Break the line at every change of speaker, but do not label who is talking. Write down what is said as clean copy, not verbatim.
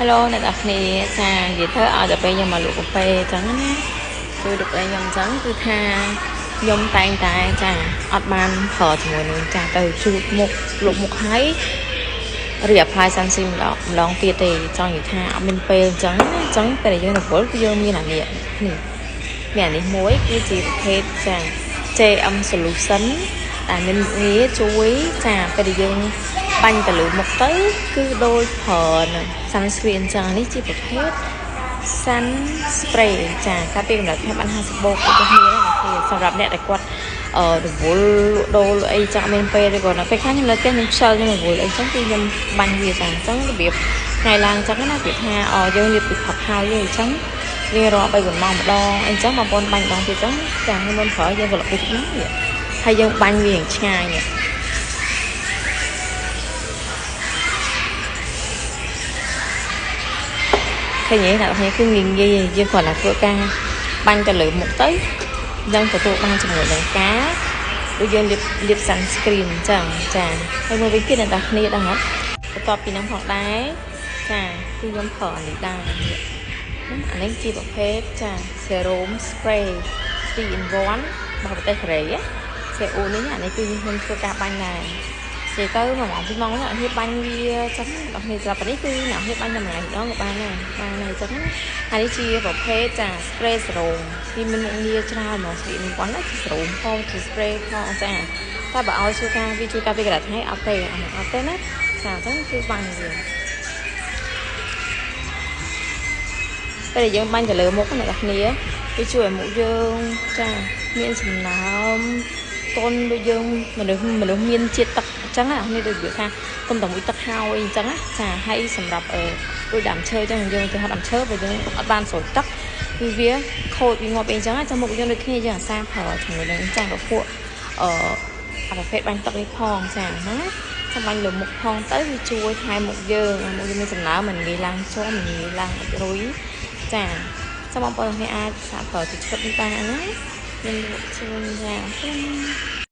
Hello អ្នកនរគ្នាចានិយាយទៅឲ្យតែពេលខ្ញុំមកលក់កាហ្វេអញ្ចឹងណាជួយđượcពេលខ្ញុំអញ្ចឹងគឺថាខ្ញុំតែងតែចាអត់បានប្រើជាមួយនឹងចាទៅជួបមុខលក់មុខហើយរី apply សាន់ស៊ីម្ដងទៀតទេចង់និយាយថាអត់មានពេលអញ្ចឹងណាអញ្ចឹងពេលដែលយើងរវល់គឺយើងមានអានេះមានអានេះមួយគឺជាប្រភេទចា JM Solution ដែលមានមុខងារជួយចាពេលដែលយើងបាញ់ទៅលើមុខទៅគឺដូចប្រើនឹង sunscreen អញ្ចឹងនេះជាប្រភេទ sun spray ចាការពីកម្រិតខ្ញុំបាន50បូកទៅគ្នាណាសម្រាប់អ្នកដែលគាត់រវល់ដូរអីចឹងមានពេលទេគាត់ណាពេលខ្លះខ្ញុំនៅផ្ទះខ្ញុំខ្ជិលខ្ញុំរវល់អីចឹងគឺខ្ញុំបាញ់វាចាអញ្ចឹងរបៀបថ្ងៃឡើងចឹងណាគេថាយើងលាបពីផឹកហើយអញ្ចឹងវារក3 4ម៉ោងម្ដងអញ្ចឹងបងប្អូនបាញ់ម្ដងទៀតចឹងចាខ្ញុំមិនប្រើយើងប្រឡប់ពីណាហើយយើងបាញ់វាយ៉ាងឆ្ងាយនេះឃើញទេអ្នកនរគឺងាយយើងគ្រាន់តែធ្វើការបាញ់ទៅលើមុខទៅយើងទទួលបានជាមួយនឹងការដូចយើងលាប sunscreen អញ្ចឹងចាហើយមួយវិញទៀតអ្នកនរគ្នាដឹងអត់បន្ទាប់ពីហ្នឹងផងដែរចាគឺខ្ញុំប្រើអានេះដែរអានេះជាប្រភេទចា serum spray 3 in 1របស់ប្រទេសកូរ៉េសេអ៊ូនេះអានេះគឺខ្ញុំធ្វើការបាញ់ដែរនិយាយទៅ1 ម៉ោង 2 ម៉ោងអ្នកនេះបាញ់វាចឹងអ្នកនេះស្រាប់នេះគឺអ្នកនេះបាញ់តែមួយថ្ងៃម្ដងក៏បានដែរបានហើយចឹងហើយនេះជាប្រភេទចា spray serum វាមានមុខងារច្រើនហ្មងស្រីនេះគាត់ណាជា serum ផងជា spray ផងចាតែបើឲ្យជួយការវាជួយការពីកន្លែងថ្ងៃអត់ទេណាចាអញ្ចឹងគឺបាញ់វាពេលដែលយើងបាញ់ទៅលើមុខអ្នកគ្នាវាជួយឲ្យមុខយើងចាមានសំណើមទន់ដូចយើងមនុស្សមានជាតិទឹកអញ្ចឹងណានេះដូចវាថាគុំតែមួយទឹកហើយអញ្ចឹងណាចាហើយសម្រាប់ដូចដើមឈើអញ្ចឹងយើងទៅហត់ដើមឈើបើយើងអត់បានស្រូចទឹកគឺវាខូចវាងាប់អីអញ្ចឹងចាំមុខយើងដូចគ្នាយើងអាសាប្រើជាមួយនឹងចាស់ពួកប្រភេទបាញ់ទឹកនេះផងចាណាចាំបាញ់លើមុខផងទៅវាជួយថែមុខយើងមានសំណើមមិនងាយឡើងជាប់មិនងាយឡើងរុយចាចាំបងប្អូនគ្នាអាចសាកប្រើទីឈុតនេះបានណាមានលក់ជូនចា